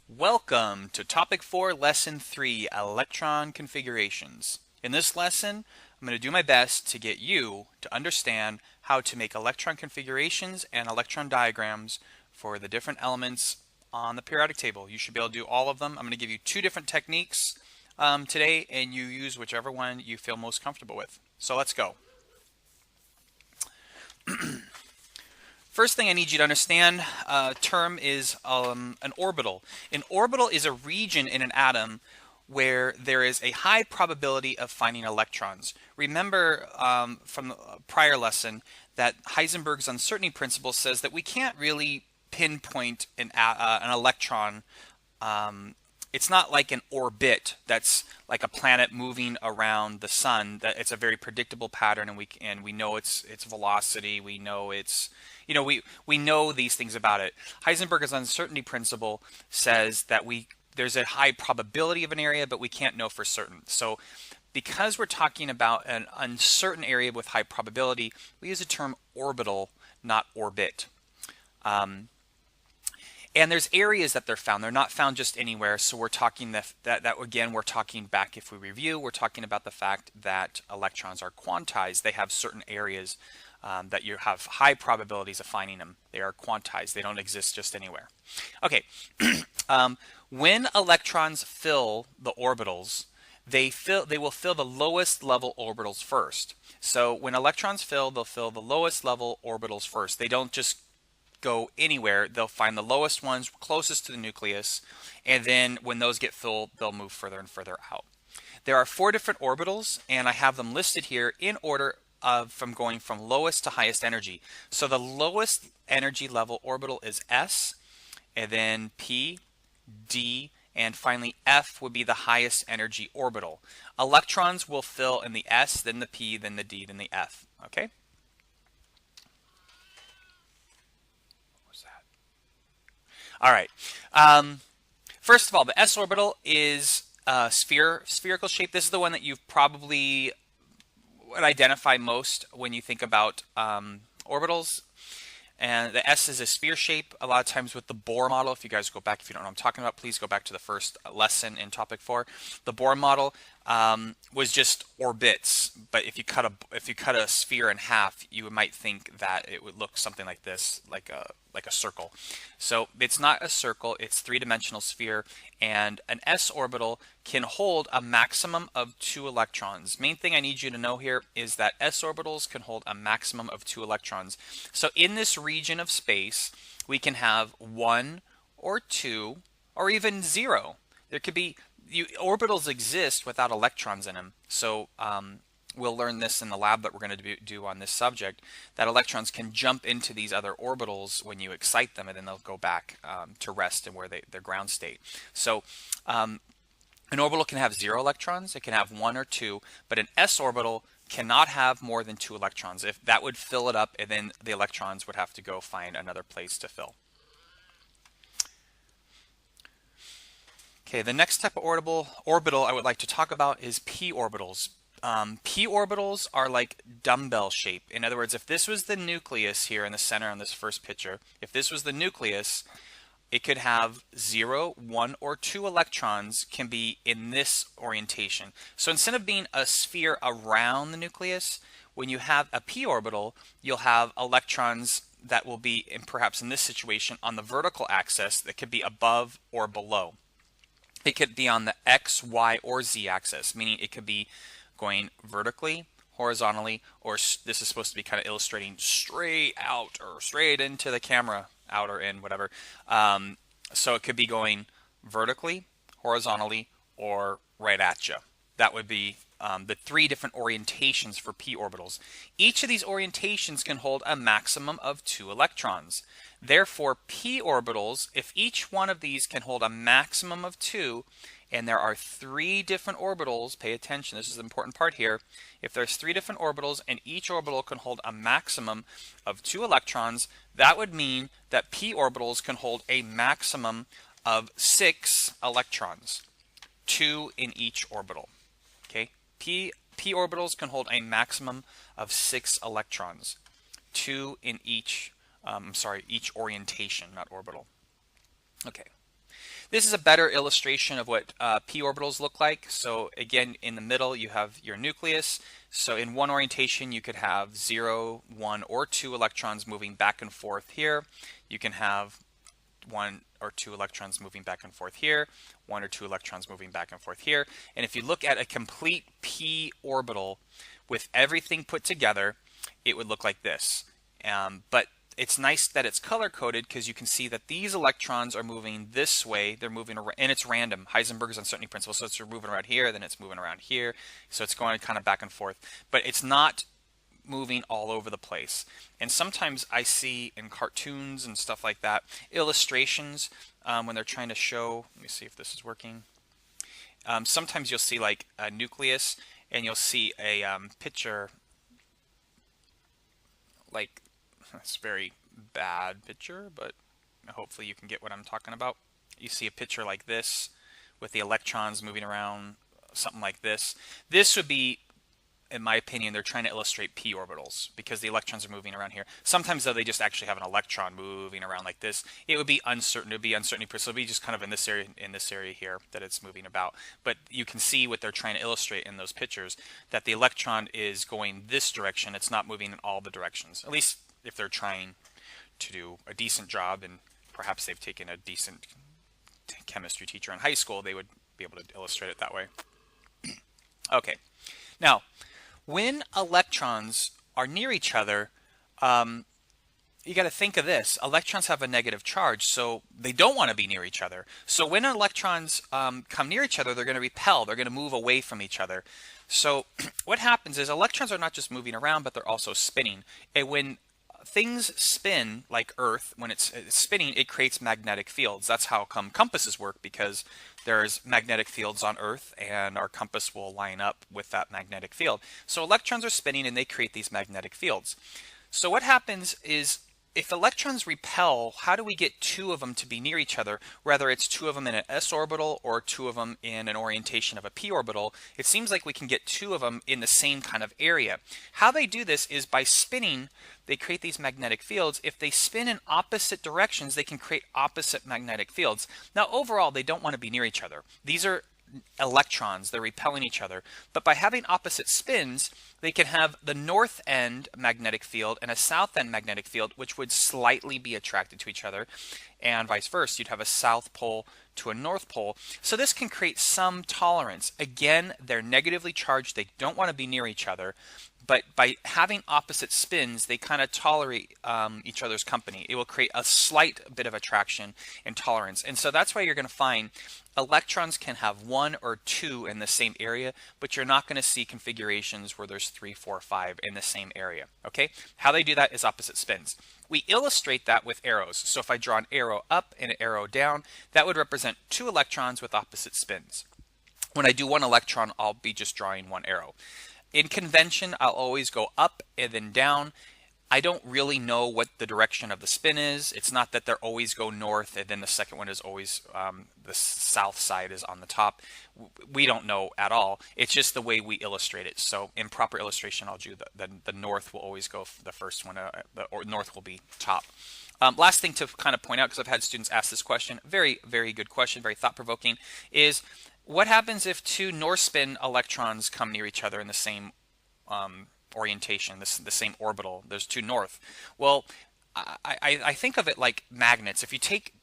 Welcome to Topic 4, Lesson 3, Electron Configurations. In this lesson, I'm going to do my best to get you to understand how to make electron configurations and electron diagrams for the different elements on the periodic table. You should be able to do all of them. I'm going to give you two different techniques today, and you use whichever one you feel most comfortable with. So let's go. First thing I need you to understand, term is an orbital. An orbital is a region in an atom where there is a high probability of finding electrons. Remember from the prior lesson that Heisenberg's uncertainty principle says that we can't really pinpoint an electron. It's not like an orbit that's like a planet moving around the sun. That it's a very predictable pattern, and we know its velocity. We know its we know these things about it. Heisenberg's uncertainty principle says that there's a high probability of an area, but we can't know for certain. So because we're talking about an uncertain area with high probability, we use the term orbital, not orbit. And there's areas that they're found. They're not found just anywhere. So we're talking that again, we're talking back, if we review, we're talking about the fact that electrons are quantized. They have certain areas that you have high probabilities of finding them. They are quantized. They don't exist just anywhere. Okay. When electrons fill the orbitals, they will fill the lowest level orbitals first. So when electrons fill, they'll fill the lowest level orbitals first. They don't just go anywhere. They'll find the lowest ones closest to the nucleus, and then when those get filled, they'll move further and further out. There are 4 different orbitals, and I have them listed here in order from going from lowest to highest energy. So the lowest energy level orbital is S, and then P, D, and finally F would be the highest energy orbital. Electrons will fill in the S, then the P, then the D, then the F. Okay? What's that? All right. First of all, the S orbital is spherical shape. This is the one that you've probably would identify most when you think about orbitals. And the S is a sphere shape. A lot of times with the Bohr model, if you guys go back, if you don't know what I'm talking about, please go back to the first lesson in topic 4. The Bohr model was just orbits, but if you cut a sphere in half, you might think that it would look something like this, like a circle. So it's not a circle, it's 3-dimensional sphere, and an S orbital can hold a maximum of 2 electrons. Main thing I need you to know here is that S orbitals can hold a maximum of 2 electrons. So in this region of space, we can have 1 or 2 or even 0. There could be orbitals exist without electrons in them. So we'll learn this in the lab that we're going to do on this subject, that electrons can jump into these other orbitals when you excite them, and then they'll go back to rest in where their ground state. So an orbital can have 0 electrons, it can have 1 or 2, but an S orbital cannot have more than 2 electrons. If that would fill it up, and then the electrons would have to go find another place to fill. Okay, the next type of orbital I would like to talk about is p orbitals. P orbitals are like dumbbell shape. In other words, if this was the nucleus here in the center on this first picture, if this was the nucleus, it could have 0, 1, or 2 electrons can be in this orientation. So instead of being a sphere around the nucleus, when you have a p orbital, you'll have electrons that will be, perhaps in this situation, on the vertical axis that could be above or below. It could be on the X, Y, or Z axis, meaning it could be going vertically, horizontally, or this is supposed to be kind of illustrating straight out or straight into the camera, out or in, whatever. So it could be going vertically, horizontally, or right at you. That would be the 3 different orientations for p orbitals. Each of these orientations can hold a maximum of 2 electrons. Therefore, p orbitals, if each one of these can hold a maximum of 2, and there are 3 different orbitals, pay attention, this is the important part here. If there's 3 different orbitals and each orbital can hold a maximum of 2 electrons, that would mean that p orbitals can hold a maximum of 6 electrons, 2 in each orbital. Okay, p p orbitals can hold a maximum of 6 electrons, 2 in each, each orientation, not orbital. Okay. This is a better illustration of what p orbitals look like. So again, in the middle you have your nucleus. So in one orientation you could have 0, 1, or 2 electrons moving back and forth here. You can have 1 or 2 electrons moving back and forth here, 1 or 2 electrons moving back and forth here. And if you look at a complete p orbital with everything put together, it would look like this. But it's nice that it's color-coded because you can see that these electrons are moving this way. They're moving around, and it's random. Heisenberg's uncertainty principle. So it's moving around here, then it's moving around here. So it's going kind of back and forth. But it's not moving all over the place. And sometimes I see in cartoons and stuff like that, illustrations when they're trying to show, let me see if this is working. Sometimes you'll see like a nucleus and you'll see a picture like, it's a very bad picture, but hopefully you can get what I'm talking about. You see a picture like this with the electrons moving around, something like this. This would be, in my opinion, they're trying to illustrate p orbitals because the electrons are moving around here. Sometimes though they just actually have an electron moving around like this. It would be uncertain. It would be uncertainty. So it would be just kind of in this area here that it's moving about. But you can see what they're trying to illustrate in those pictures, that the electron is going this direction. It's not moving in all the directions. At least if they're trying to do a decent job, and perhaps they've taken a decent chemistry teacher in high school, they would be able to illustrate it that way. Okay, now when electrons are near each other, you got to think of this. Electrons have a negative charge, so they don't want to be near each other. So when electrons come near each other, they're going to repel. They're going to move away from each other. So what happens is electrons are not just moving around, but they're also spinning. And when things spin, like Earth, when it's spinning, it creates magnetic fields. That's how come compasses work, because there's magnetic fields on Earth, and our compass will line up with that magnetic field. So electrons are spinning, and they create these magnetic fields. So what happens is, if electrons repel, how do we get 2 of them to be near each other, whether it's 2 of them in an s orbital or 2 of them in an orientation of a p orbital? It seems like we can get 2 of them in the same kind of area. How they do this is by spinning, they create these magnetic fields. If they spin in opposite directions, they can create opposite magnetic fields. Now overall, they don't want to be near each other. These are electrons, they're repelling each other, but by having opposite spins, they can have the north end magnetic field and a south end magnetic field, which would slightly be attracted to each other, and vice versa. You'd have a south pole to a north pole. So this can create some tolerance. Again, they're negatively charged, they don't want to be near each other, but by having opposite spins, they kind of tolerate each other's company. It will create a slight bit of attraction and tolerance. And so that's why you're going to find electrons can have 1 or 2 in the same area, but you're not going to see configurations where there's 3, 4, 5 in the same area. Okay? How they do that is opposite spins. We illustrate that with arrows. So if I draw an arrow up and an arrow down, that would represent 2 electrons with opposite spins. When I do 1 electron, I'll be just drawing 1 arrow. In convention, I'll always go up and then down. I don't really know what the direction of the spin is. It's not that they're always go north and then the second one is always the south side is on the top. We don't know at all. It's just the way we illustrate it. So in proper illustration, I'll do the north will always go the first one, or north will be top. Last thing to kind of point out, because I've had students ask this question, very, very good question, very thought-provoking, is what happens if 2 north spin electrons come near each other in the same orientation, the same orbital? There's 2 north. Well, I think of it like magnets. If you take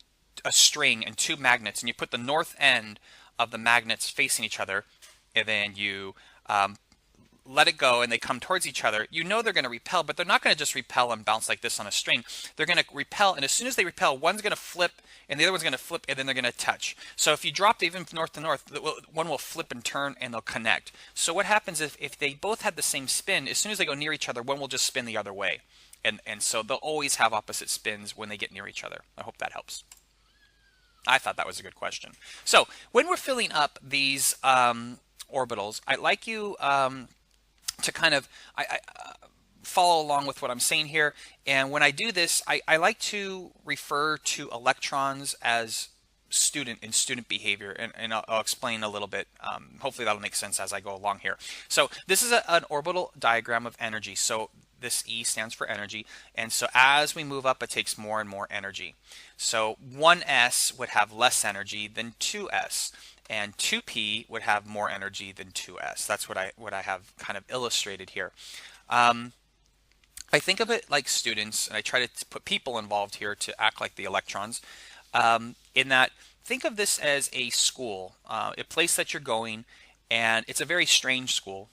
a string and 2 magnets and you put the north end of the magnets facing each other, and then you let it go and they come towards each other, you know they're going to repel, but they're not going to just repel and bounce like this on a string. They're going to repel, and as soon as they repel, one's going to flip and the other one's going to flip, and then they're going to touch. So if you drop even north to north, one will flip and turn and they'll connect. So what happens if they both had the same spin, as soon as they go near each other, one will just spin the other way. And so they'll always have opposite spins when they get near each other. I hope that helps. I thought that was a good question. So when we're filling up these orbitals, I'd like you to kind of follow along with what I'm saying here. And when I do this, I like to refer to electrons as student and student behavior, and I'll explain a little bit. Hopefully that'll make sense as I go along here. So this is an orbital diagram of energy. So this E stands for energy, and so as we move up, it takes more and more energy. So 1s would have less energy than 2s, and 2p would have more energy than 2s. That's what I have kind of illustrated here. I think of it like students, and I try to put people involved here to act like the electrons, in that think of this as a school, a place that you're going, and it's a very strange school.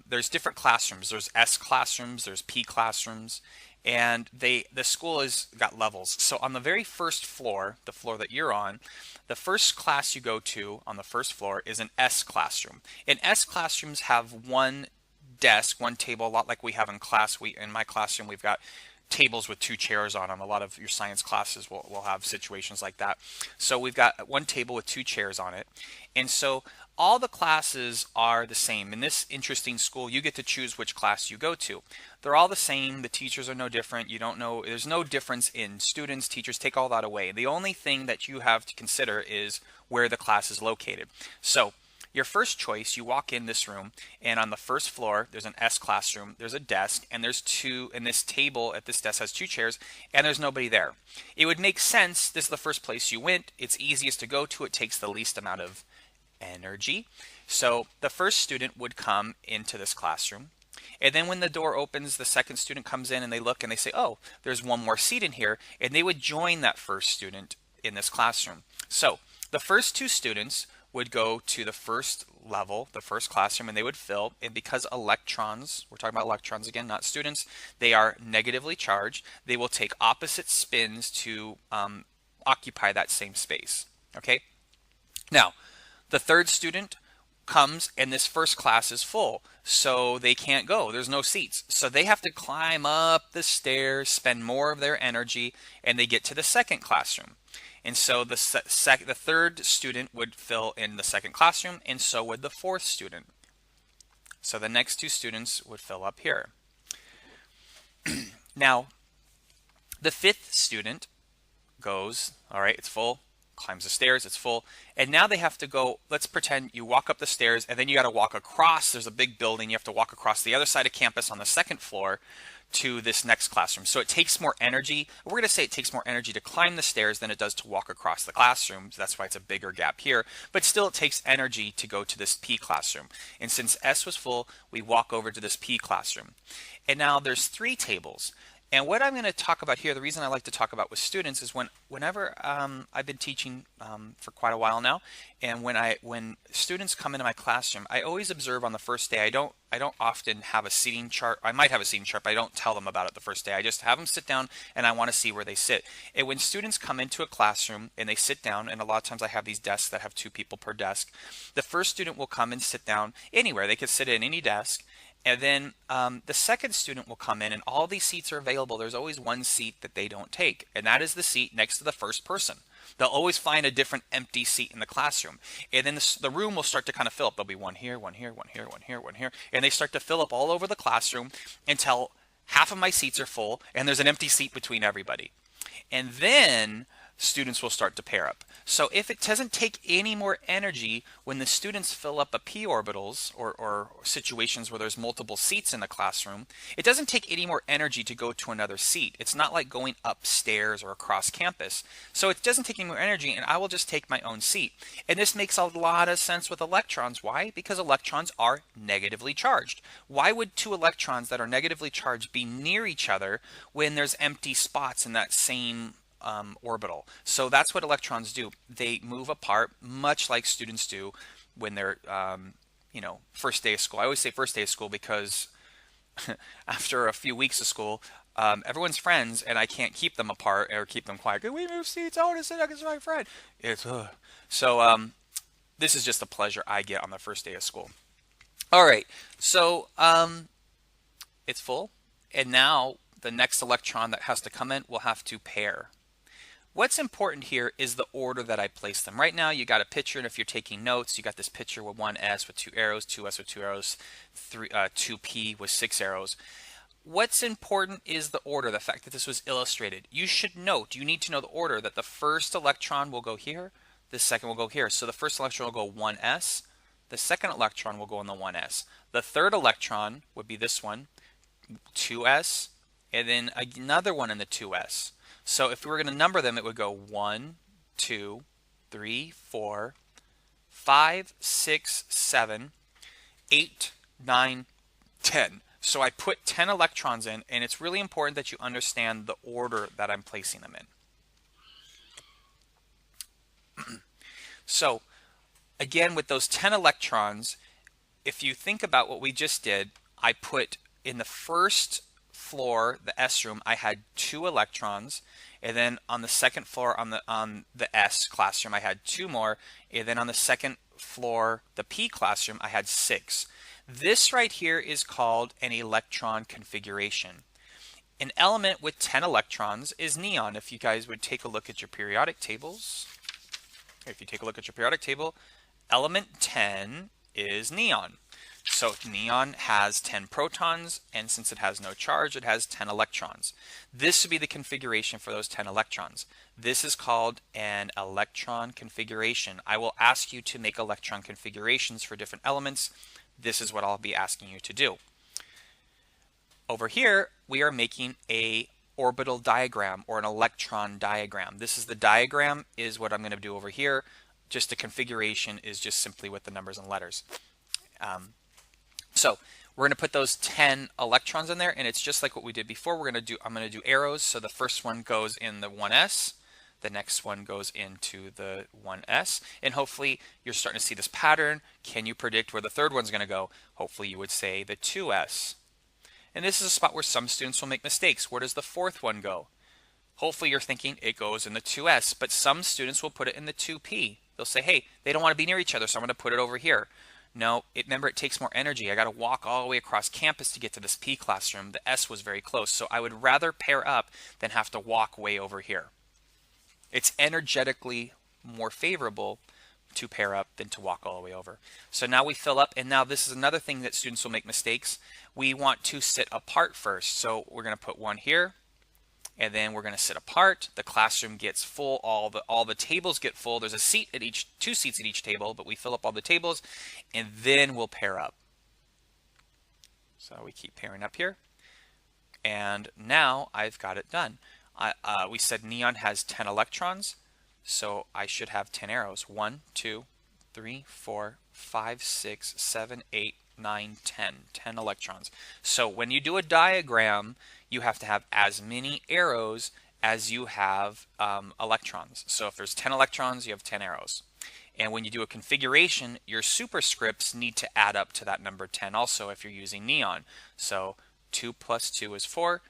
There's different classrooms. There's S classrooms, there's P classrooms, and the school has got levels. So on the very first floor, the floor that you're on, the first class you go to on the first floor is an S classroom. And S classrooms have one desk, one table, a lot like we have in class. In my classroom, we've got tables with 2 chairs on them. A lot of your science classes will have situations like that. So we've got one table with 2 chairs on it. And so all the classes are the same. In this interesting school, you get to choose which class you go to. They're all the same. The teachers are no different. You don't know, there's no difference in students, teachers, take all that away. The only thing that you have to consider is where the class is located. So your first choice, you walk in this room, and on the first floor, there's an S classroom, there's a desk, and there's 2, and this table at this desk has 2 chairs, and there's nobody there. It would make sense, this is the first place you went, it's easiest to go to, it takes the least amount of energy. So the first student would come into this classroom, and then when the door opens, the second student comes in, and they look, and they say, oh, there's one more seat in here, and they would join that first student in this classroom. So the first 2 students would go to the first level, the first classroom, and they would fill. And because electrons, we're talking about electrons again, not students, they are negatively charged, they will take opposite spins to occupy that same space. Okay? Now, the third student comes, and this first class is full, so they can't go. There's no seats. So they have to climb up the stairs, spend more of their energy, and they get to the second classroom. And so the third student would fill in the second classroom, and so would the fourth student. So the next 2 students would fill up here. Now, the 5th student goes, all right, it's full, climbs the stairs, it's full, and now they have to go, let's pretend you walk up the stairs, and then you got to walk across, there's a big building, you have to walk across the other side of campus on the 2nd floor to this next classroom. So it takes more energy. We're going to say it takes more energy to climb the stairs than it does to walk across the classrooms. That's why it's a bigger gap here. But still, it takes energy to go to this P classroom. And since S was full, we walk over to this P classroom. And now there's 3 tables. And what I'm going to talk about here, the reason I like to talk about with students is whenever I've been teaching for quite a while now, and when students come into my classroom, I always observe on the first day. I don't often have a seating chart. I might have a seating chart, but I don't tell them about it the first day. I just have them sit down, and I want to see where they sit. And when students come into a classroom and they sit down, and a lot of times I have these desks that have 2 people per desk, the first student will come and sit down anywhere. They could sit at any desk. And then the second student will come in, and all these seats are available. There's always one seat that they don't take, and that is the seat next to the first person. They'll always find a different empty seat in the classroom. And then the room will start to kind of fill up. There'll be one here, one here, one here, one here, one here. And they start to fill up all over the classroom until half of my seats are full, and there's an empty seat between everybody. And then students will start to pair up. So if it doesn't take any more energy when the students fill up a p orbitals or situations where there's multiple seats in the classroom, it doesn't take any more energy to go to another seat. It's not like going upstairs or across campus. So it doesn't take any more energy, and I will just take my own seat. And this makes a lot of sense with electrons. Why? Because electrons are negatively charged. Why would 2 electrons that are negatively charged be near each other when there's empty spots in that same orbital? So that's what electrons do. They move apart, much like students do when they're, first day of school. I always say first day of school because after a few weeks of school, everyone's friends, and I can't keep them apart or keep them quiet. Can we move seats? I want to sit next to my friend. So this is just a pleasure I get on the first day of school. All right, so it's full, and now the next electron that has to come in will have to pair. What's important here is the order that I place them. Right now, you got a picture, and if you're taking notes, you got this picture with 1s with 2 arrows, 2s with 2 arrows, 2p with 6 arrows. What's important is the order, the fact that this was illustrated. You should note, you need to know the order, that the first electron will go here, the second will go here. So the first electron will go 1s, the second electron will go on the 1s. The third electron would be this one, 2s, and then another one in the 2s. So if we were going to number them, it would go 1, 2, 3, 4, 5, 6, 7, 8, 9, 10. So I put 10 electrons in, and it's really important that you understand the order that I'm placing them in. So again, with those 10 electrons, if you think about what we just did, I put in the first floor, the S room, I had 2 electrons, and then on the second floor on the S classroom I had 2 more, and then on the second floor, the P classroom, I had 6. This right here is called an electron configuration. An element with 10 electrons is neon. If you guys would take a look at your periodic tables, if you take a look at your periodic table, element 10 is neon. So neon has 10 protons, and since it has no charge, it has 10 electrons. This would be the configuration for those 10 electrons. This is called an electron configuration. I will ask you to make electron configurations for different elements. This is what I'll be asking you to do. Over here, we are making a orbital diagram or an electron diagram. This is the diagram is what I'm going to do over here. Just the configuration is just simply with the numbers and letters. So we're going to put those 10 electrons in there, and it's just like what we did before. I'm going to do arrows. So the first one goes in the 1s, the next one goes into the 1s, and hopefully you're starting to see this pattern. Can you predict where the third one's going to go? Hopefully you would say the 2s. And this is a spot where some students will make mistakes. Where does the fourth one go? Hopefully you're thinking it goes in the 2s, but some students will put it in the 2p. They'll say, hey, they don't want to be near each other, so I'm going to put it over here. No, remember it takes more energy. I got to walk all the way across campus to get to this P classroom. The S was very close, so I would rather pair up than have to walk way over here. It's energetically more favorable to pair up than to walk all the way over. So now we fill up, and now this is another thing that students will make mistakes. We want to sit apart first. So we're going to put one here, and then we're going to sit apart. The classroom gets full, all the tables get full. There's a seat at each, 2 seats at each table, but we fill up all the tables, and then we'll pair up. So we keep pairing up here, and now I've got it done. We said neon has 10 electrons, so I should have 10 arrows. 1, 2, 3, 4, 5, 6, 7, 8, 9, 10. 10 electrons. So when you do a diagram, you have to have as many arrows as you have electrons. So if there's 10 electrons, you have 10 arrows. And when you do a configuration, your superscripts need to add up to that number 10 also if you're using neon. So 2 plus 2 is 4,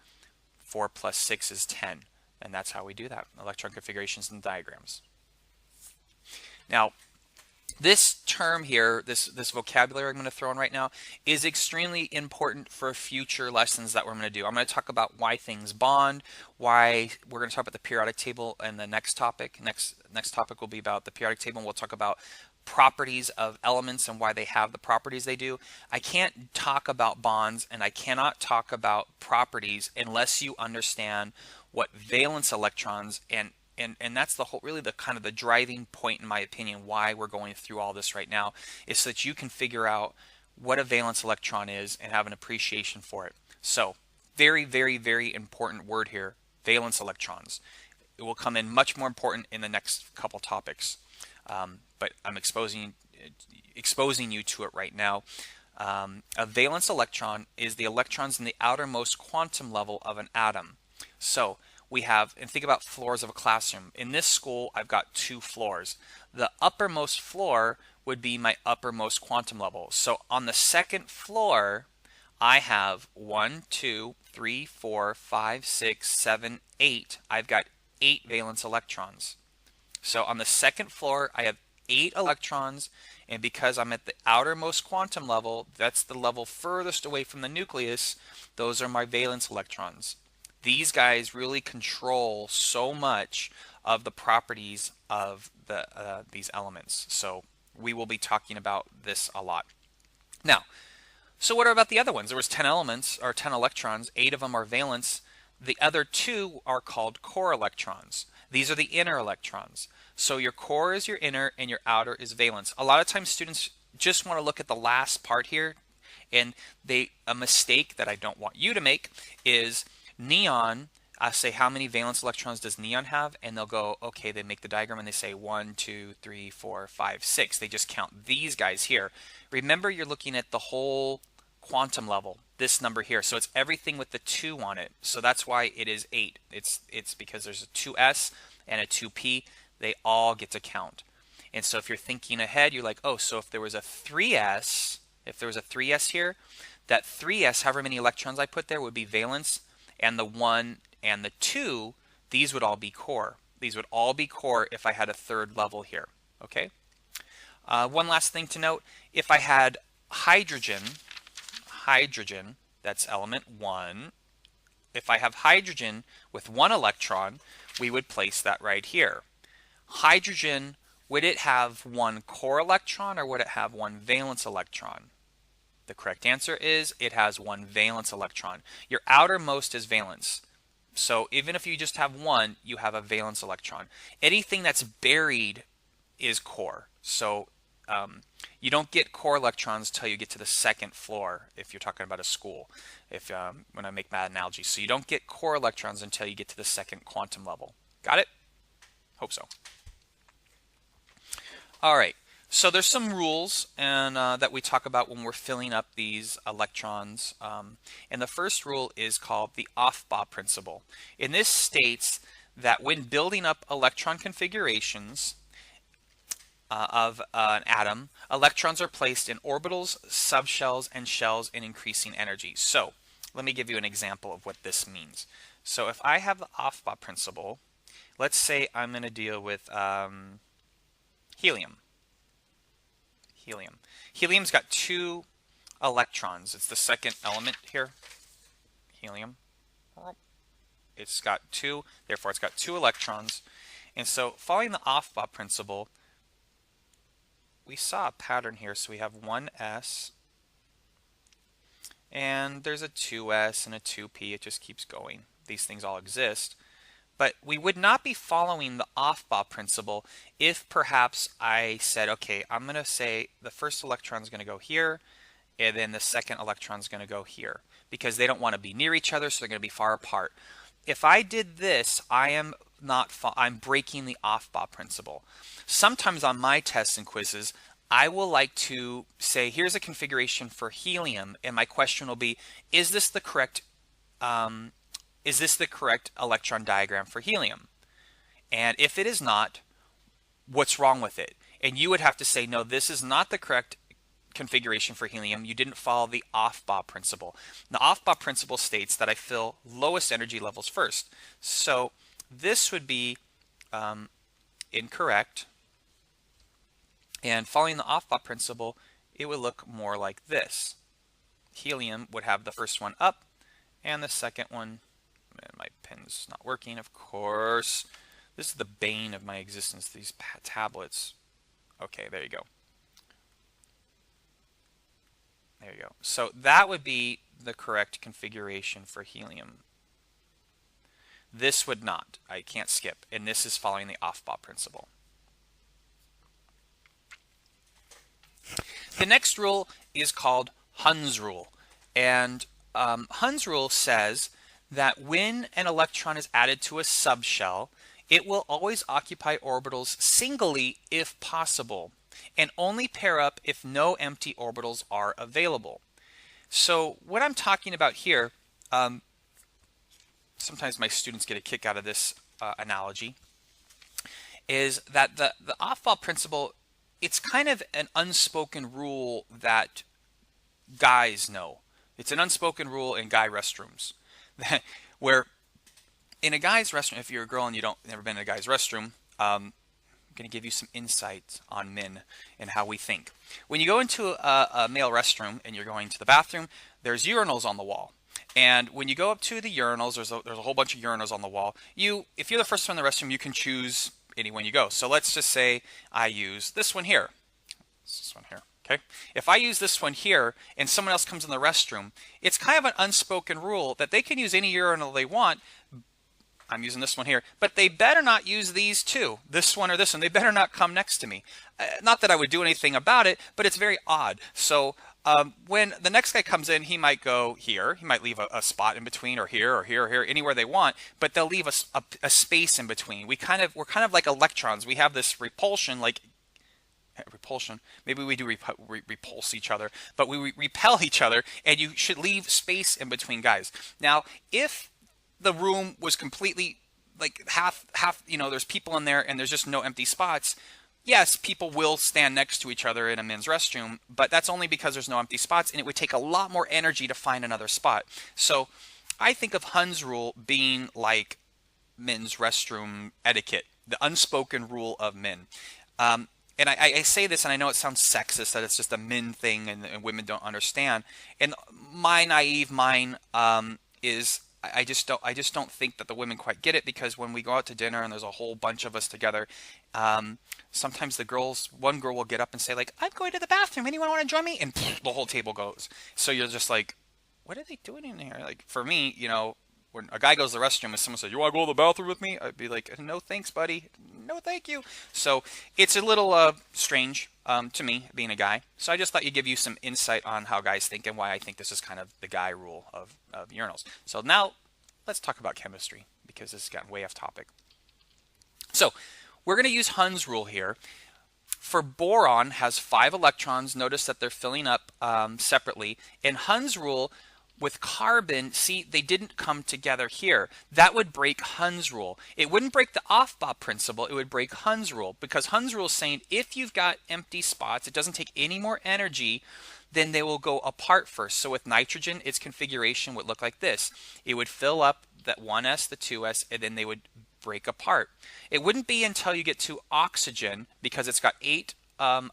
4 plus 6 is 10. And that's how we do that, electron configurations and diagrams. Now, this term here, this vocabulary I'm going to throw in right now, is extremely important for future lessons that we're going to do. I'm going to talk about why things bond, why we're going to talk about the periodic table and the next topic. Next topic will be about the periodic table, and we'll talk about properties of elements and why they have the properties they do. I can't talk about bonds and I cannot talk about properties unless you understand what valence electrons and that's the whole, really the kind of the driving point in my opinion why we're going through all this right now, is so that you can figure out what a valence electron is and have an appreciation for it. So very, very, very important word here, valence electrons. It will come in much more important in the next couple topics, but I'm exposing you to it right now. A valence electron is the electrons in the outermost quantum level of an atom. So we have, and think about floors of a classroom. In this school, I've got 2 floors. The uppermost floor would be my uppermost quantum level. So on the second floor, I have 1, 2, 3, 4, 5, 6, 7, 8. I've got 8 valence electrons. So on the second floor, I have 8 electrons, and because I'm at the outermost quantum level, that's the level furthest away from the nucleus, those are my valence electrons. These guys really control so much of the properties of these elements. So we will be talking about this a lot. Now, so what about the other ones? There was 10 elements, or 10 electrons, 8 of them are valence. The other 2 are called core electrons. These are the inner electrons. So your core is your inner and your outer is valence. A lot of times students just want to look at the last part here, and a mistake that I don't want you to make is neon. I say, how many valence electrons does neon have? And they'll go, okay, they make the diagram and they say 1, 2, 3, 4, 5, 6. They just count these guys here. Remember, you're looking at the whole quantum level, this number here. So it's everything with the 2 on it. So that's why it is 8. It's because there's a 2s and a 2p. They all get to count. And so if you're thinking ahead, you're like, oh, so if there was a 3s, here, that 3s, however many electrons I put there, would be valence, and the 1 and the 2, these would all be core. These would all be core if I had a third level here, okay? One last thing to note, if I had hydrogen, that's element 1. If I have hydrogen with 1 electron, we would place that right here. Hydrogen, would it have 1 core electron or would it have 1 valence electron? The correct answer is it has 1 valence electron. Your outermost is valence. So even if you just have 1, you have a valence electron. Anything that's buried is core. So you don't get core electrons until you get to the 2nd floor if you're talking about a school, when I make that analogy. So you don't get core electrons until you get to the 2nd quantum level. Got it? Hope so. All right. So there's some rules that we talk about when we're filling up these electrons. And the first rule is called the Aufbau principle. And this states that when building up electron configurations of an atom, electrons are placed in orbitals, subshells, and shells in increasing energy. So let me give you an example of what this means. So if I have the Aufbau principle, let's say I'm going to deal with helium. Helium's got 2 electrons. It's the 2nd element here. Helium. It's got 2, therefore it's got 2 electrons. And so following the Aufbau principle, we saw a pattern here. So we have 1s, and there's a 2s and a 2p. It just keeps going. These things all exist. But we would not be following the Aufbau principle if perhaps I said, okay, I'm going to say the first electron is going to go here, and then the 2nd electron is going to go here, because they don't want to be near each other, so they're going to be far apart. If I did this, I'm breaking the Aufbau principle. Sometimes on my tests and quizzes, I will like to say, here's a configuration for helium, and my question will be, is this the correct electron diagram for helium? And if it is not, what's wrong with it? And you would have to say, no, this is not the correct configuration for helium. You didn't follow the Aufbau principle. The Aufbau principle states that I fill lowest energy levels first. So this would be incorrect. And following the Aufbau principle, it would look more like this. Helium would have the first one up and the 2nd one. My pen's not working, of course. This is the bane of my existence, these tablets. Okay, there you go. There you go. So that would be the correct configuration for helium. This would not. I can't skip. And this is following the Aufbau principle. The next rule is called Hund's rule. And Hund's rule says that when an electron is added to a subshell, it will always occupy orbitals singly if possible, and only pair up if no empty orbitals are available. So what I'm talking about here, sometimes my students get a kick out of this analogy, is that the Aufbau principle, it's kind of an unspoken rule that guys know. It's an unspoken rule in guy restrooms. Where in a guy's restroom, if you're a girl and you never been in a guy's restroom, I'm going to give you some insight on men and how we think. When you go into a male restroom and you're going to the bathroom, there's urinals on the wall. And when you go up to the urinals, there's a whole bunch of urinals on the wall. If you're the first one in the restroom, you can choose any one you go. So let's just say I use this one here. This one here. Okay. If I use this one here and someone else comes in the restroom, it's kind of an unspoken rule that they can use any urinal they want. I'm using this one here, but they better not use these two, this one or this one. They better not come next to me. Not that I would do anything about it, but it's very odd. So when the next guy comes in, he might go here. He might leave a spot in between, or here, or here, or here, anywhere they want. But they'll leave a space in between. We're kind of like electrons. We have this repulsion, like repulsion. Maybe we do repulse each other, but we repel each other. And you should leave space in between guys. Now, if the room was completely like half, there's people in there and there's just no empty spots. Yes, people will stand next to each other in a men's restroom, but that's only because there's no empty spots, and it would take a lot more energy to find another spot. So I think of Hund's rule being like men's restroom etiquette, the unspoken rule of men. And I say this, and I know it sounds sexist, that it's just a men thing and women don't understand. And my naive mind is I just don't think that the women quite get it, because when we go out to dinner and there's a whole bunch of us together, sometimes one girl will get up and say like, "I'm going to the bathroom. Anyone want to join me?" And the whole table goes. So you're just like, what are they doing in here? Like for me, when a guy goes to the restroom and someone says, "You want to go to the bathroom with me?" I'd be like, "No, thanks, buddy. No, thank you." So it's a little strange to me, being a guy. So I just thought you'd give you some insight on how guys think and why I think this is kind of the guy rule of urinals. So now let's talk about chemistry, because this has gotten way off topic. So we're going to use Hund's rule here. For boron, has 5 electrons. Notice that they're filling up separately. In Hund's rule, with carbon, see, they didn't come together here. That would break Hund's rule. It wouldn't break the Aufbau principle. It would break Hund's rule, because Hund's rule is saying if you've got empty spots, it doesn't take any more energy, then they will go apart first. So with nitrogen, its configuration would look like this. It would fill up that 1s, the 2s, and then they would break apart. It wouldn't be until you get to oxygen, because it's got 8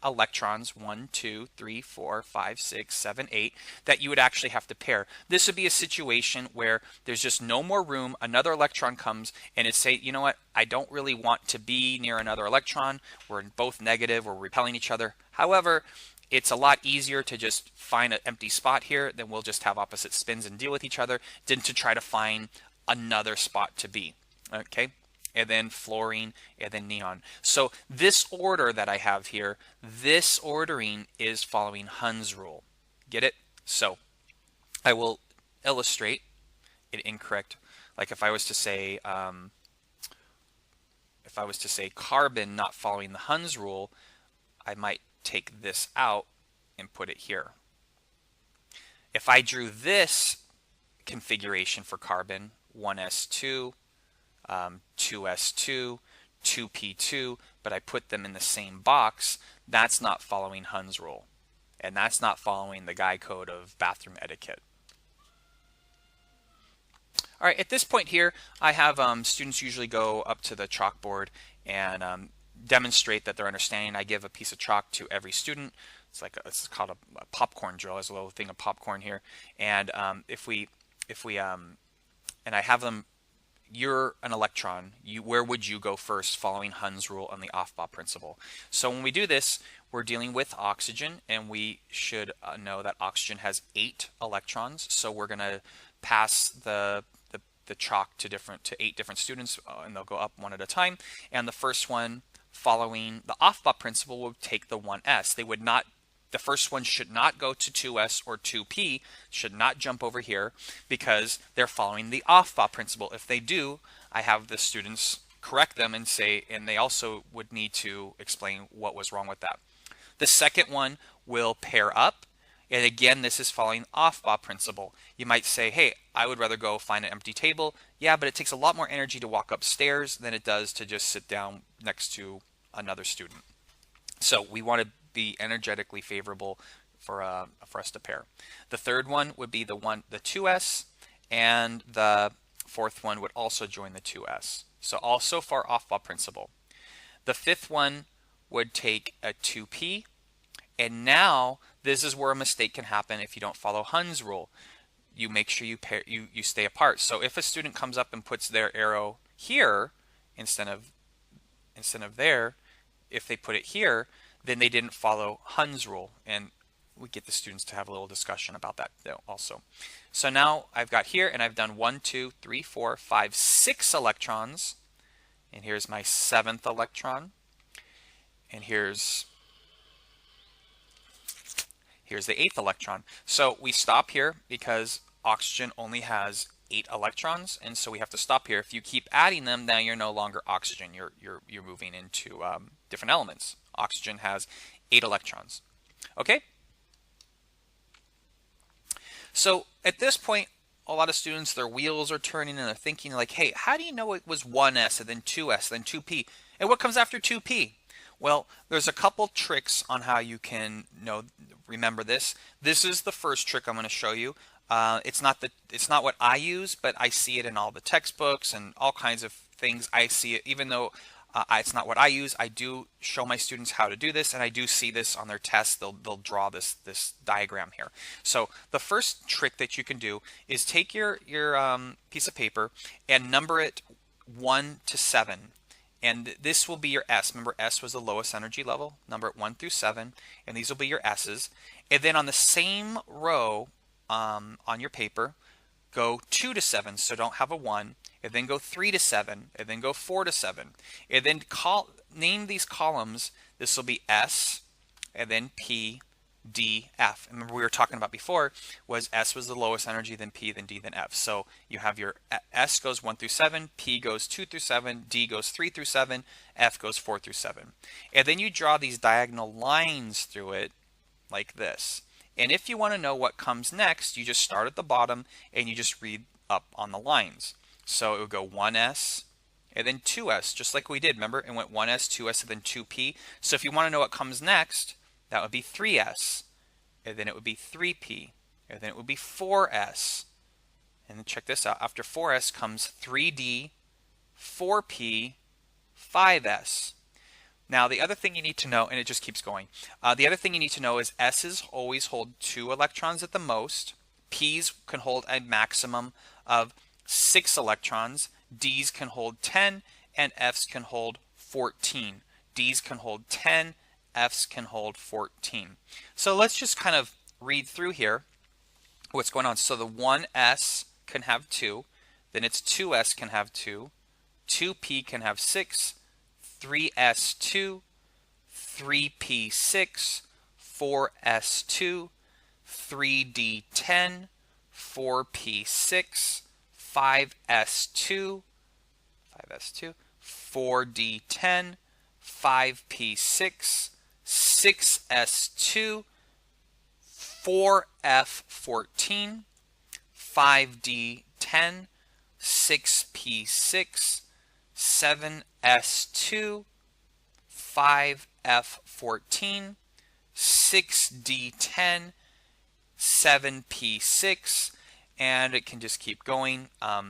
electrons, 1, 2, 3, 4, 5, 6, 7, 8, that you would actually have to pair. This would be a situation where there's just no more room. Another electron comes and it say, you know what, I don't really want to be near another electron. We're both negative, we're repelling each other. However, it's a lot easier to just find an empty spot here, then we'll just have opposite spins and deal with each other, than to try to find another spot to be. Okay? And then fluorine, and then neon. So this order that I have here, this ordering is following Hund's rule. Get it? So I will illustrate it incorrect. Like if I was to say carbon not following the Hund's rule, I might take this out and put it here. If I drew this configuration for carbon, 1s2, 2s2, 2p2, but I put them in the same box, that's not following Hund's rule. And that's not following the Guy code of bathroom etiquette. All right, at this point here, I have students usually go up to the chalkboard and demonstrate that they're understanding. I give a piece of chalk to every student. It's called a popcorn drill. There's a little thing of popcorn here. And and I have them, you're an electron. Where would you go first, following Hund's rule and the Aufbau principle? So when we do this, we're dealing with oxygen, and we should know that oxygen has 8 electrons. So we're going to pass the chalk to 8 different students, and they'll go up one at a time. And the first one, following the Aufbau principle, would take the 1s. The first one should not go to 2s or 2p, should not jump over here, because they're following the Aufbau principle. If they do, I have the students correct them and they also would need to explain what was wrong with that. The second one will pair up, and again, this is following Aufbau principle. You might say, hey, I would rather go find an empty table. Yeah, but it takes a lot more energy to walk upstairs than it does to just sit down next to another student. So we want to be energetically favorable for us to pair. The third one would be the 2s, and the fourth one would also join the 2s. So also for Aufbau principle. The fifth one would take a 2p, and now this is where a mistake can happen if you don't follow Hund's rule. You make sure you stay apart. So if a student comes up and puts their arrow here instead of there, if they put it here, then they didn't follow Hund's rule. And we get the students to have a little discussion about that though also. So now I've got here, and I've done 1, 2, 3, 4, 5, 6 electrons, and here's my 7th electron, and here's the 8th electron. So we stop here because oxygen only has 8 electrons, and so we have to stop here. If you keep adding them, now you're no longer oxygen. You're moving into different elements. Oxygen has 8 electrons. Okay. So at this point, a lot of students, their wheels are turning and they're thinking like, hey, how do you know it was 1s and then 2s, then 2p? And what comes after 2p? Well, there's a couple tricks on how you can remember this. This is the first trick I'm going to show you. It's not what I use, but I see it in all the textbooks and all kinds of things. I see it, even though it's not what I use. I do show my students how to do this, and I do see this on their tests. They'll draw this diagram here. So the first trick that you can do is take your piece of paper and number it 1 to 7. And this will be your S. Remember, S was the lowest energy level. Number it 1 through 7, and these will be your S's. And then on the same row on your paper, go 2 to 7, so don't have a 1. And then go 3 to 7, and then go 4 to 7. And then name these columns. This will be S, and then P, D, F. And remember, we were talking about before was S was the lowest energy, then P, then D, then F. So you have your S goes 1 through 7, P goes 2 through 7, D goes 3 through 7, F goes 4 through 7. And then you draw these diagonal lines through it like this. And if you want to know what comes next, you just start at the bottom and you just read up on the lines. So it would go 1s and then 2s, just like we did. Remember, it went 1s, 2s, and then 2p. So if you want to know what comes next, that would be 3s, and then it would be 3p, and then it would be 4s. And then check this out. After 4s comes 3d, 4p, 5s. Now, the other thing you need to know, and it just keeps going, the other thing you need to know is S's always hold 2 electrons at the most. P's can hold a maximum of 6 electrons. D's can hold 10, and F's can hold 14. D's can hold 10, F's can hold 14. So let's just kind of read through here what's going on. So the 1s can have 2, then it's 2s can have 2, 2p can have 6, 3s2, 3p6, 4s2, 3d10, 4p6, 5s2, 4d10, 5p6, 6s2, 4f14, 5d10, 6p6, 7s2, 5f14, 6d10, 7p6, and it can just keep going. I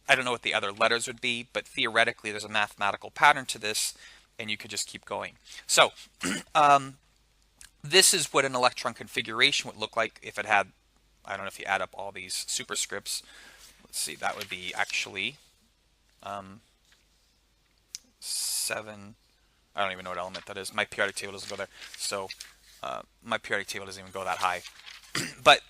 don't know what the other letters would be, but theoretically there's a mathematical pattern to this, and you could just keep going. So this is what an electron configuration would look like if it had, I don't know if you add up all these superscripts. Let's see, that would be actually 7. I don't even know what element that is. My periodic table doesn't go there. So my periodic table doesn't even go that high. But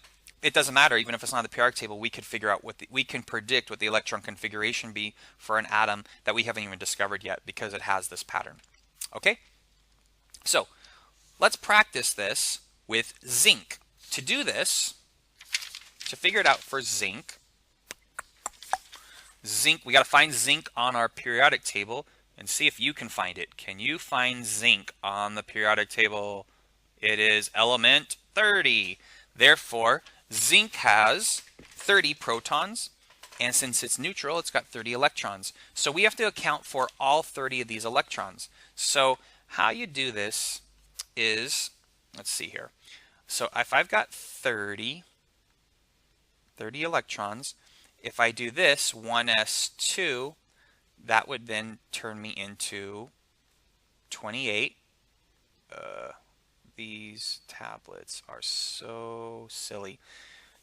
it doesn't matter. Even if it's not the periodic table, we could figure out we can predict what the electron configuration be for an atom that we haven't even discovered yet because it has this pattern. Okay? So let's practice this with zinc. To do this, to figure it out for zinc, we got to find zinc on our periodic table and see if you can find it. Can you find zinc on the periodic table? It is element 30. Therefore, zinc has 30 protons, and since it's neutral, it's got 30 electrons. So we have to account for all 30 of these electrons. So how you do this is, let's see here. So if I've got 30 electrons, if I do this, 1s2, that would then turn me into 28. These tablets are so silly.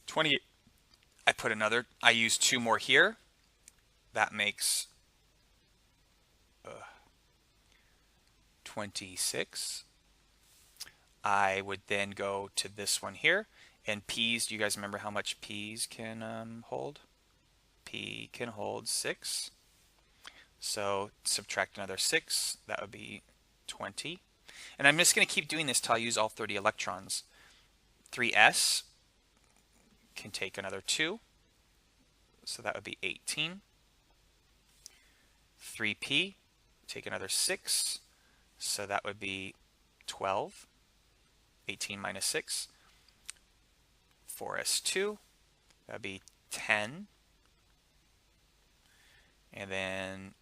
28. I use 2 more here. That makes 26. I would then go to this one here. And P's, do you guys remember how much P's can hold? P can hold 6. So subtract another 6, that would be 20. And I'm just going to keep doing this till I use all 30 electrons. 3s can take another 2, so that would be 18. 3p, take another 6, so that would be 12. 18 minus 6. 4s2, that would be 10. And then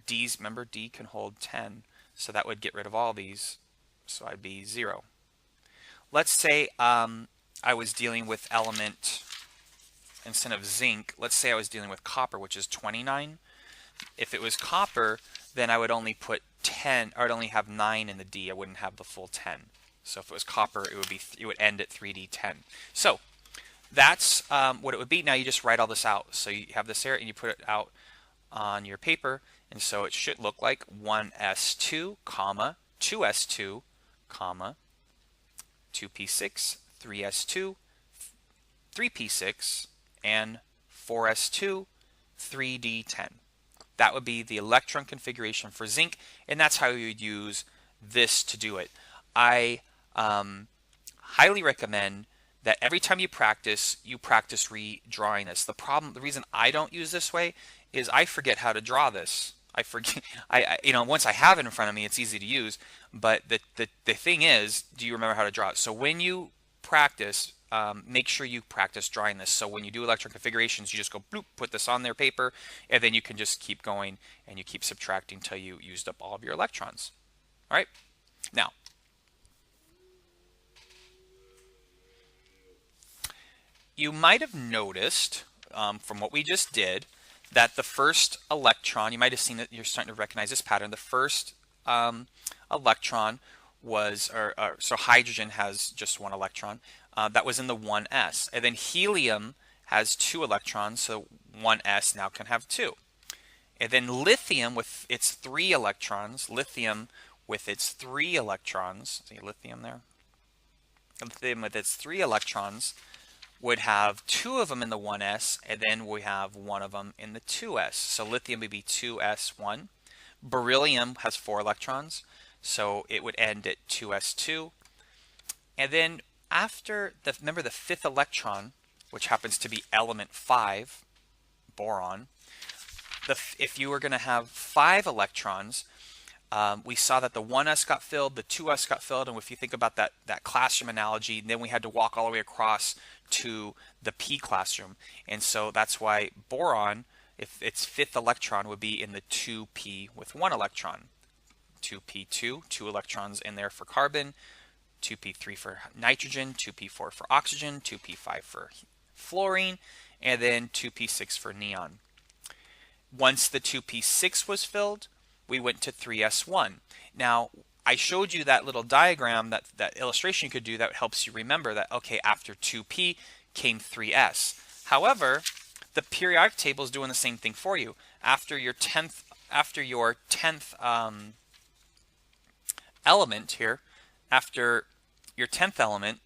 D's, remember D can hold 10, so that would get rid of all these, so I'd be 0. Let's say I was dealing with element, instead of zinc, let's say I was dealing with copper, which is 29. If it was copper, then I would only put 10, or I'd only have 9 in the D, I wouldn't have the full 10. So if it was copper, it would end at 3D10. So that's what it would be. Now you just write all this out. So you have this here and you put it out on your paper, and so it should look like 1s2, comma 2s2, comma 2p6, 3s2, 3p6, and 4s2, 3d10. That would be the electron configuration for zinc, and that's how you would use this to do it. I highly recommend that every time you practice redrawing this. The reason I don't use this way is I forget how to draw this. I forget, once I have it in front of me, it's easy to use. But the thing is, do you remember how to draw it? So when you practice, make sure you practice drawing this. So when you do electron configurations, you just go bloop, put this on their paper, and then you can just keep going and you keep subtracting until you used up all of your electrons. All right, now. You might have noticed from what we just did that the first electron, you might have seen that you're starting to recognize this pattern. The first electron was, so hydrogen has just one electron. That was in the 1s. And then helium has 2 electrons, so 1s now can have 2. And then lithium with its 3 electrons, see lithium there? Lithium with its 3 electrons would have 2 of them in the 1s, and then we have 1 of them in the 2s. So lithium would be 2s1. Beryllium has 4 electrons, so it would end at 2s2. And then after, remember the 5th electron, which happens to be element 5, boron, if you were going to have 5 electrons, we saw that the 1s got filled, the 2s got filled, and if you think about that classroom analogy, then we had to walk all the way across to the p classroom. And so that's why boron, if its 5th electron, would be in the 2p with 1 electron. 2p2, 2 electrons in there for carbon, 2p3 for nitrogen, 2p4 for oxygen, 2p5 for fluorine, and then 2p6 for neon. Once the 2p6 was filled, we went to 3s1. Now, I showed you that little diagram, that illustration you could do that helps you remember that, okay, after 2p came 3s. However, the periodic table is doing the same thing for you. After your 10th element here, after your 10th element,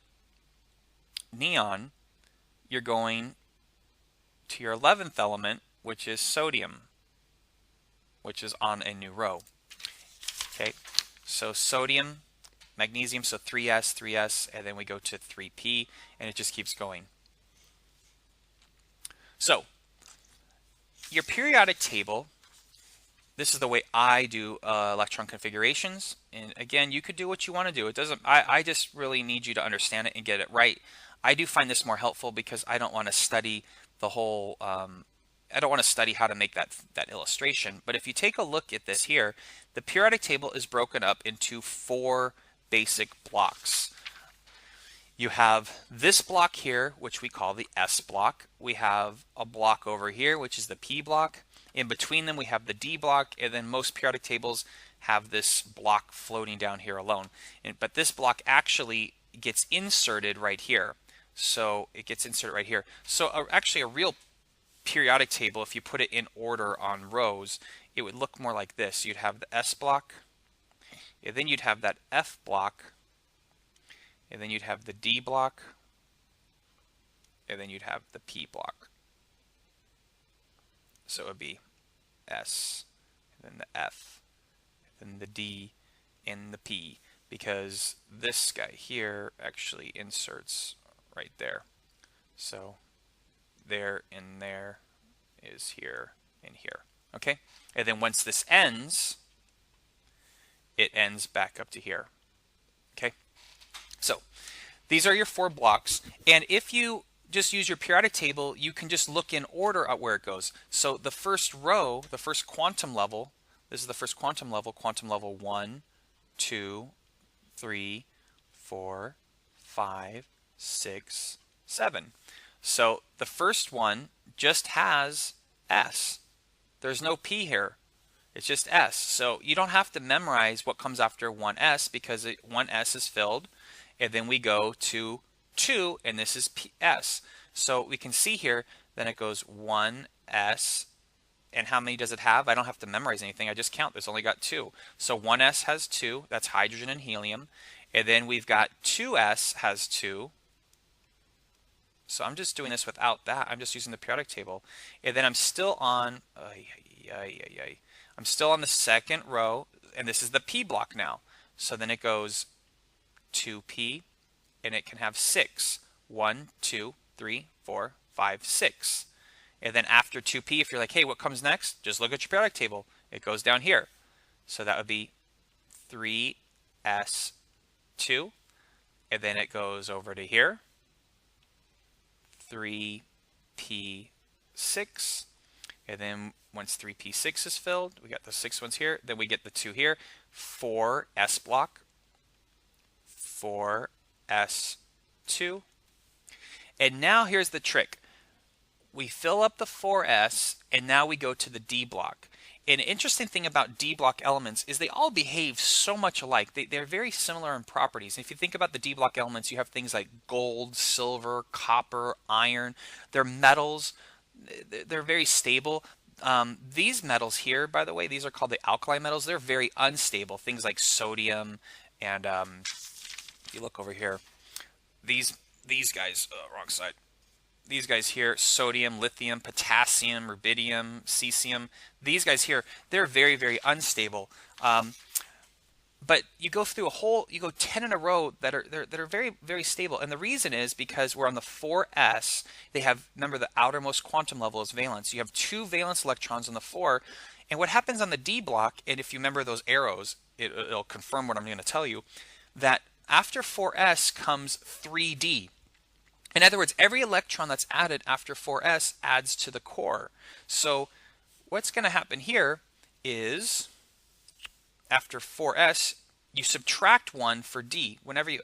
neon, you're going to your 11th element, which is sodium, which is on a new row. Okay, so sodium, magnesium, so 3s, and then we go to 3p, and it just keeps going. So, your periodic table, this is the way I do electron configurations. And again, you could do what you want to do. It doesn't. I just really need you to understand it and get it right. I do find this more helpful because I don't want to study the whole. I don't want to study how to make that illustration. But if you take a look at this here, the periodic table is broken up into 4 basic blocks. You have this block here, which we call the S block. We have a block over here, which is the P block. In between them, we have the D block, and then most periodic tables have this block floating down here alone. But this block actually gets inserted right here. So it gets inserted right here. So actually a real periodic table, if you put it in order on rows, it would look more like this. You'd have the S block, and then you'd have that F block, and then you'd have the D block, and then you'd have the P block. So it would be S, and then the F, and then the D, and the P, because this guy here actually inserts right there. So there and there is here and here. Okay? And then once this ends, it ends back up to here. Okay? So these are your 4 blocks. And if you just use your periodic table, you can just look in order at where it goes. So the first row, the first quantum level, this is the first quantum level 1, 2, 3, 4, 5, 6, 7. So the first one just has S. There's no P here. It's just S. So you don't have to memorize what comes after 1S because 1S is filled. And then we go to 2, and this is PS. So we can see here, then it goes 1S. And how many does it have? I don't have to memorize anything. I just count. There's only got 2. So 1S has 2. That's hydrogen and helium. And then we've got 2S has 2. So I'm just doing this without that. I'm just using the periodic table. And then I'm still on, I'm still on the second row, and this is the P block now. So then it goes 2P, and it can have 6. 1, 2, 3, 4, 5, 6. And then after 2P, if you're like, hey, what comes next? Just look at your periodic table. It goes down here. So that would be 3S2. And then it goes over to here. 3P6. And then once 3P6 is filled, we got the 6 ones here. Then we get the 2 here. 4S block. 4S2. And now here's the trick. We fill up the 4S, and now we go to the D block. An interesting thing about D block elements is they all behave so much alike. They're very similar in properties. And if you think about the D block elements, you have things like gold, silver, copper, iron. They're metals. They're very stable. These metals here, by the way, these are called the alkali metals. They're very unstable. Things like sodium and if you look over here, these guys, wrong side. These guys here, sodium, lithium, potassium, rubidium, cesium, these guys here, they're very, very unstable. But you go through you go 10 in a row that are very, very stable. And the reason is because we're on the 4S. They have, remember, the outermost quantum level is valence. You have 2 valence electrons on the 4. And what happens on the D block, and if you remember those arrows, it'll confirm what I'm going to tell you, that after 4S comes 3D. In other words, every electron that's added after 4S adds to the core. So what's going to happen here is after 4S, you subtract 1 for D. Whenever you,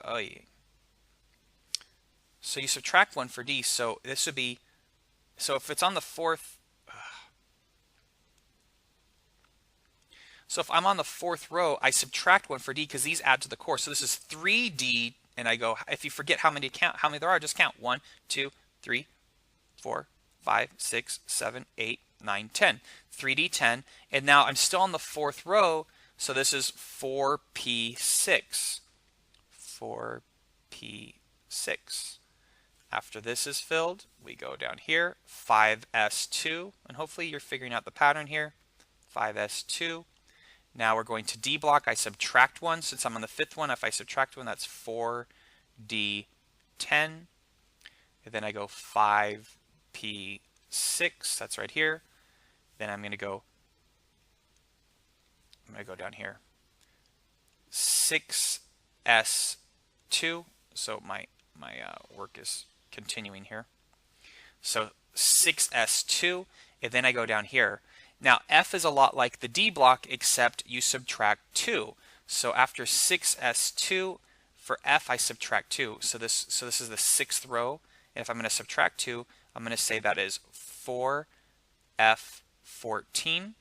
so you subtract 1 for D. So this would be, so if it's on the 4th, so if I'm on the 4th row, I subtract 1 for D because these add to the core. So this is 3D. And I go, if you forget how many there are, just count. 1, 2, 3, 4, 5, 6, 7, 8, 9, 10. 3D10. And now I'm still on the 4th row. So this is 4P6. 4P6. After this is filled, we go down here. 5S2. And hopefully you're figuring out the pattern here. 5S2. Now we're going to D block. I subtract 1 since I'm on the 5th one. If I subtract 1, that's 4D10. And then I go 5P6. That's right here. Then I'm going to go down here. 6S2. So my work is continuing here. So 6S2. And then I go down here. Now, F is a lot like the D block, except you subtract 2. So after 6S2, for F, I subtract 2. So this is the 6th row. And if I'm going to subtract 2, I'm going to say that is 4F14.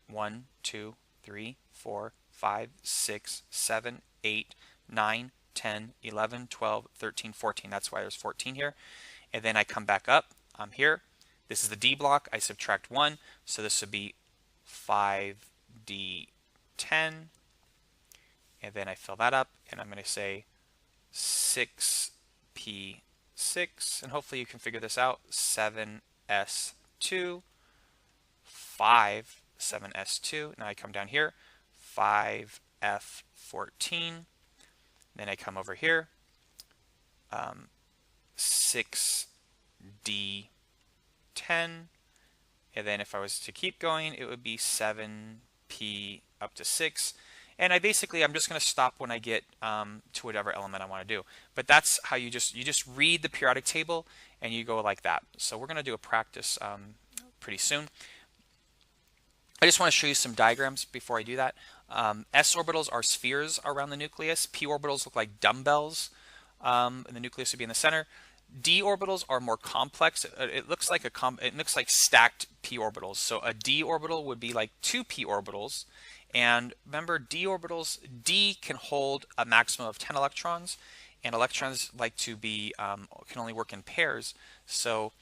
1, 2, 3, 4, 5, 6, 7, 8, 9, 10, 11, 12, 13, 14. That's why there's 14 here. And then I come back up. I'm here. This is the D block. I subtract 1. So this would be 5D10. And then I fill that up. And I'm going to say 6p6, and hopefully you can figure this out. 7s2, 5, 7s2. Now I come down here, 5f14. Then I come over here, 6d10. And then if I was to keep going, it would be 7p up to 6. And I'm just going to stop when I get to whatever element I want to do. But that's how you just read the periodic table and you go like that. So we're going to do a practice pretty soon. I just want to show you some diagrams before I do that. S orbitals are spheres around the nucleus. P orbitals look like dumbbells, and the nucleus would be in the center. D orbitals are more complex. It looks like stacked p orbitals. So a d orbital would be like 2 p orbitals. And remember, d orbitals, d can hold a maximum of 10 electrons, and electrons like to be can only work in pairs. So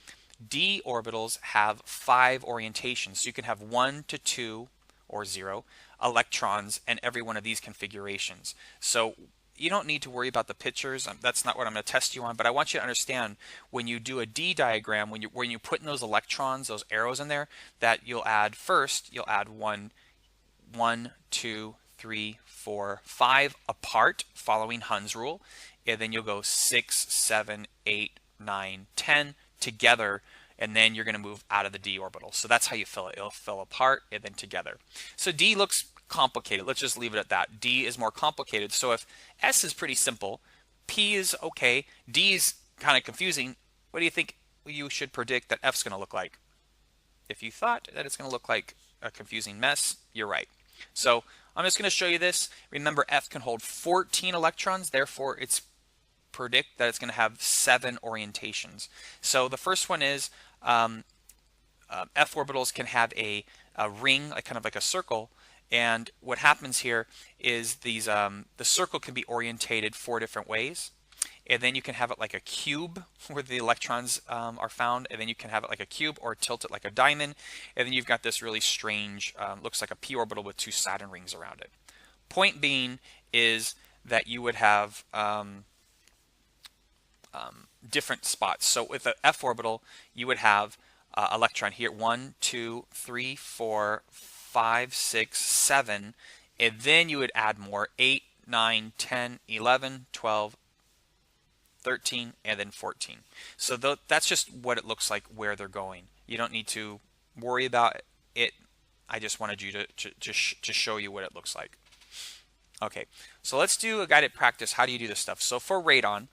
d orbitals have 5 orientations. So you can have 1 to 2 or 0 electrons in every one of these configurations. So you don't need to worry about the pictures. That's not what I'm going to test you on, but I want you to understand when you do a D diagram, when you put in those electrons, those arrows in there, that you'll add 1, 2, 3, 4, 5 apart following Hund's rule, and then you'll go 6, 7, 8, 9, 10 together, and then you're going to move out of the d orbital. So that's how you fill it. It'll fill apart and then together. So D looks complicated. Let's just leave it at that. D is more complicated. So if S is pretty simple, P is okay, D is kind of confusing, what do you think you should predict that F's going to look like? If you thought that it's going to look like a confusing mess, you're right. So I'm just going to show you this. Remember, F can hold 14 electrons, therefore it's predict that it's going to have 7 orientations. So the first one is F orbitals can have a ring, kind of like a circle, and what happens here is these the circle can be orientated 4 different ways, and then you can have it like a cube where the electrons are found, and then you can have it like a cube or tilt it like a diamond, and then you've got this really strange, looks like a p orbital with 2 Saturn rings around it. Point being is that you would have different spots. So with an f orbital, you would have electron here, 1, 2, 3, 4, 5, 6, 7, and then you would add more, 8, 9, 10, 11, 12, 13, and then 14. So that's just what it looks like where they're going. You don't need to worry about it. I just wanted you to show you what it looks like. Okay, so let's do a guided practice. How do you do this stuff? So for radon,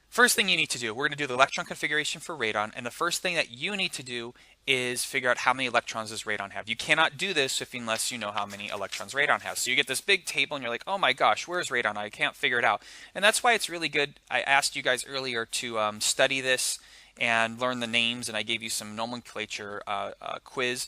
first thing you need to do, we're going to do the electron configuration for radon, and the first thing that you need to do is figure out how many electrons does radon have. You cannot do this unless you know how many electrons radon has. So you get this big table and you're like, oh my gosh, where's radon? I can't figure it out. And that's why it's really good. I asked you guys earlier to study this and learn the names, and I gave you some nomenclature quiz.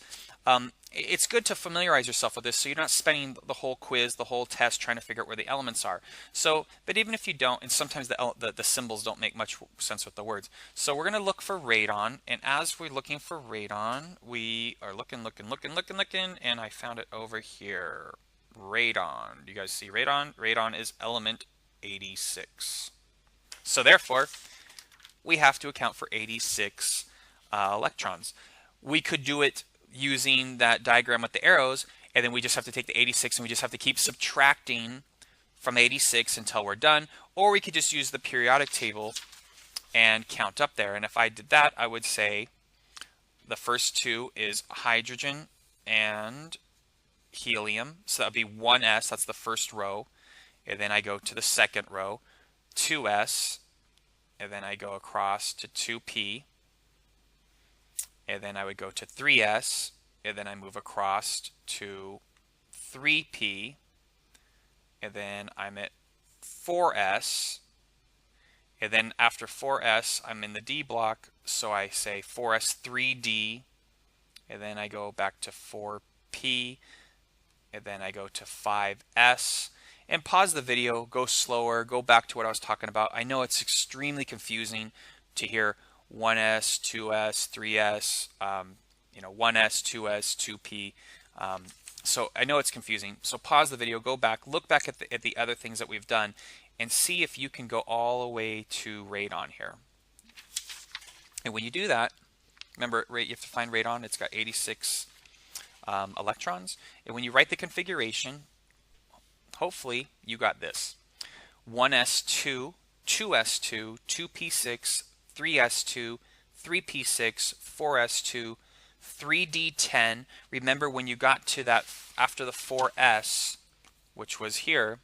It's good to familiarize yourself with this so you're not spending the whole quiz, the whole test trying to figure out where the elements are. So, but even if you don't, and sometimes the symbols don't make much sense with the words. So we're going to look for radon, and as we're looking for radon, we are looking, and I found it over here. Radon. Do you guys see radon? Radon is element 86. So therefore, we have to account for 86 electrons. We could do it using that diagram with the arrows, and then we just have to take the 86 and we just have to keep subtracting from 86 until we're done, or we could just use the periodic table and count up there. And if I did that, I would say the first 2 is hydrogen and helium, so that would be 1s, that's the first row, and then I go to the second row, 2s, and then I go across to 2p, and then I would go to 3s, and then I move across to 3p, and then I'm at 4s, and then after 4s I'm in the d block, so I say 4s 3d, and then I go back to 4p, and then I go to 5s, and pause the video, go slower, go back to what I was talking about. I know it's extremely confusing to hear 1s, 2s, 3s, 1s, 2s, 2p. So I know it's confusing. So pause the video, go back, look back at the other things that we've done, and see if you can go all the way to radon here. And when you do that, remember, you have to find radon. It's got 86 electrons. And when you write the configuration, hopefully you got this: 1s2, 2s2, 2p6, 3s2, 3p6, 4s2, 3d10. Remember, when you got to that after the 4s, which was here,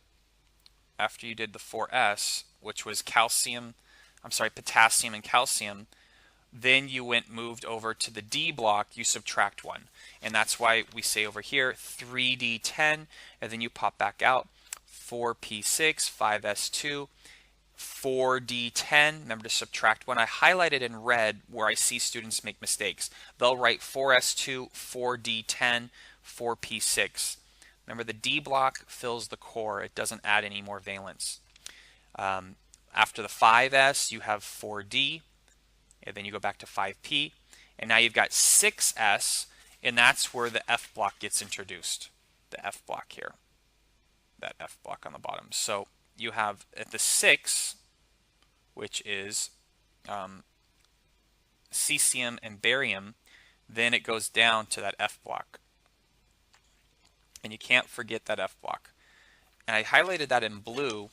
after you did the 4s, which was potassium and calcium, then you moved over to the D block, you subtract 1. And that's why we say over here 3d10, and then you pop back out 4p6, 5s2, 4d10. Remember to subtract 1. I highlighted in red where I see students make mistakes. They'll write 4s2, 4d10, 4p6. Remember, the D block fills the core. It doesn't add any more valence. After the 5s, you have 4d, and then you go back to 5p, and now you've got 6s, and that's where the F block gets introduced. The F block here, that F block on the bottom. So you have at the 6, which is cesium and barium, then it goes down to that F block. And you can't forget that F block. And I highlighted that in blue.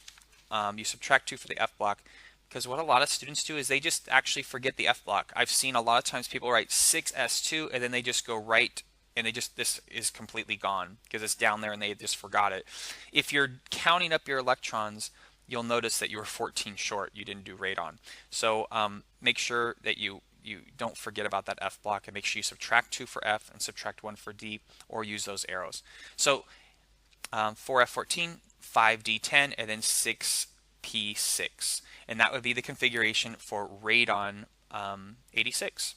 You subtract 2 for the F block, because what a lot of students do is they just actually forget the F block. I've seen a lot of times people write 6s2 and then they just go right, and this is completely gone because it's down there and they just forgot it. If you're counting up your electrons, you'll notice that you were 14 short. You didn't do radon. So make sure that you don't forget about that F block, and make sure you subtract 2 for F and subtract 1 for D, or use those arrows. So 4F14, 5D10, and then 6P6. And that would be the configuration for radon 86.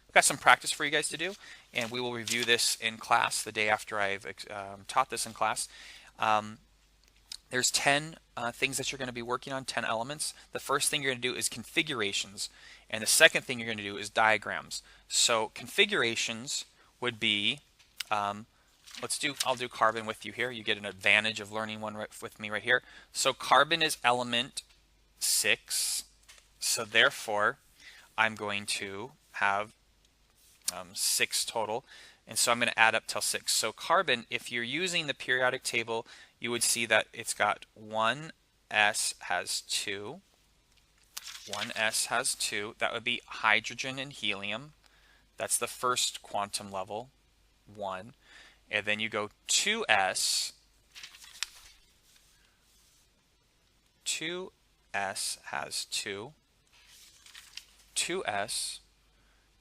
I've got some practice for you guys to do, and we will review this in class the day after I've taught this in class. There's 10 things that you're going to be working on, 10 elements. The first thing you're going to do is configurations, and the second thing you're going to do is diagrams. So configurations would be, I'll do carbon with you here. You get an advantage of learning one with me right here. So carbon is element 6, so therefore I'm going to have 6 total, and so I'm going to add up till 6. So carbon, if you're using the periodic table, you would see that it's got 1s has 2. 1s has 2. That would be hydrogen and helium. That's the first quantum level, 1. And then you go 2s. 2s has 2. 2s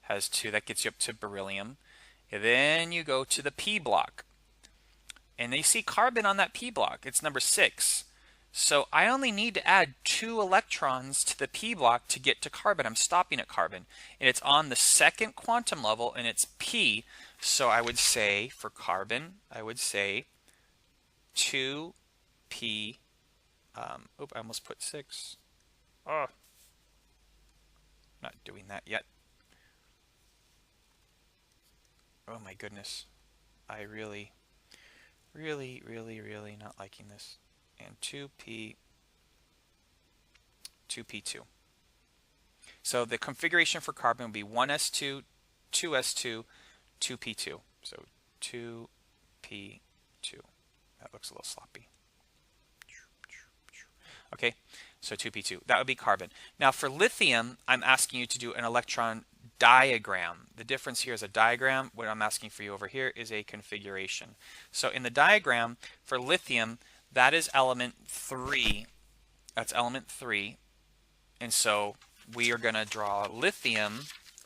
has 2. That gets you up to beryllium. And then you go to the P block. And you see carbon on that P block. It's number 6. So I only need to add 2 electrons to the P block to get to carbon. I'm stopping at carbon. And it's on the second quantum level, and it's P. So I would say, for carbon, I would say 2P. I almost put 6. Oh, not doing that yet. Oh my goodness. I really not liking this. And 2P2. So the configuration for carbon would be 1s2, 2s2, 2p2. So 2p2. That looks a little sloppy. Okay, so 2p2. That would be carbon. Now for lithium, I'm asking you to do an electron diagram. The difference here is a diagram. What I'm asking for you over here is a configuration. So in the diagram for lithium, that is element 3. That's element 3. And so we are going to draw lithium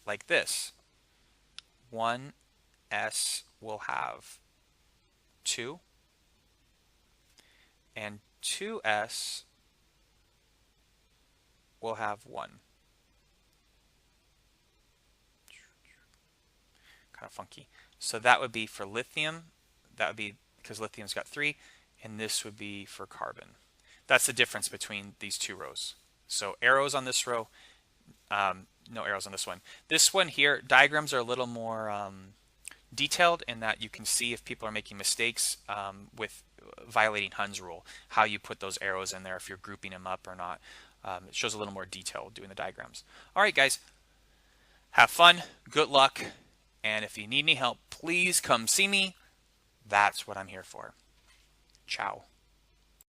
like this. 1s will have 2, and 2s will have 1. Kind of funky. So that would be for lithium. That would be because lithium's got 3, and this would be for carbon. That's the difference between these two rows. So arrows on this row, no arrows on this one. This one here, diagrams are a little more detailed in that you can see if people are making mistakes with violating Hund's rule, how you put those arrows in there, if you're grouping them up or not. It shows a little more detail doing the diagrams. All right, guys, have fun, good luck, and if you need any help, please come see me. That's what I'm here for. Ciao.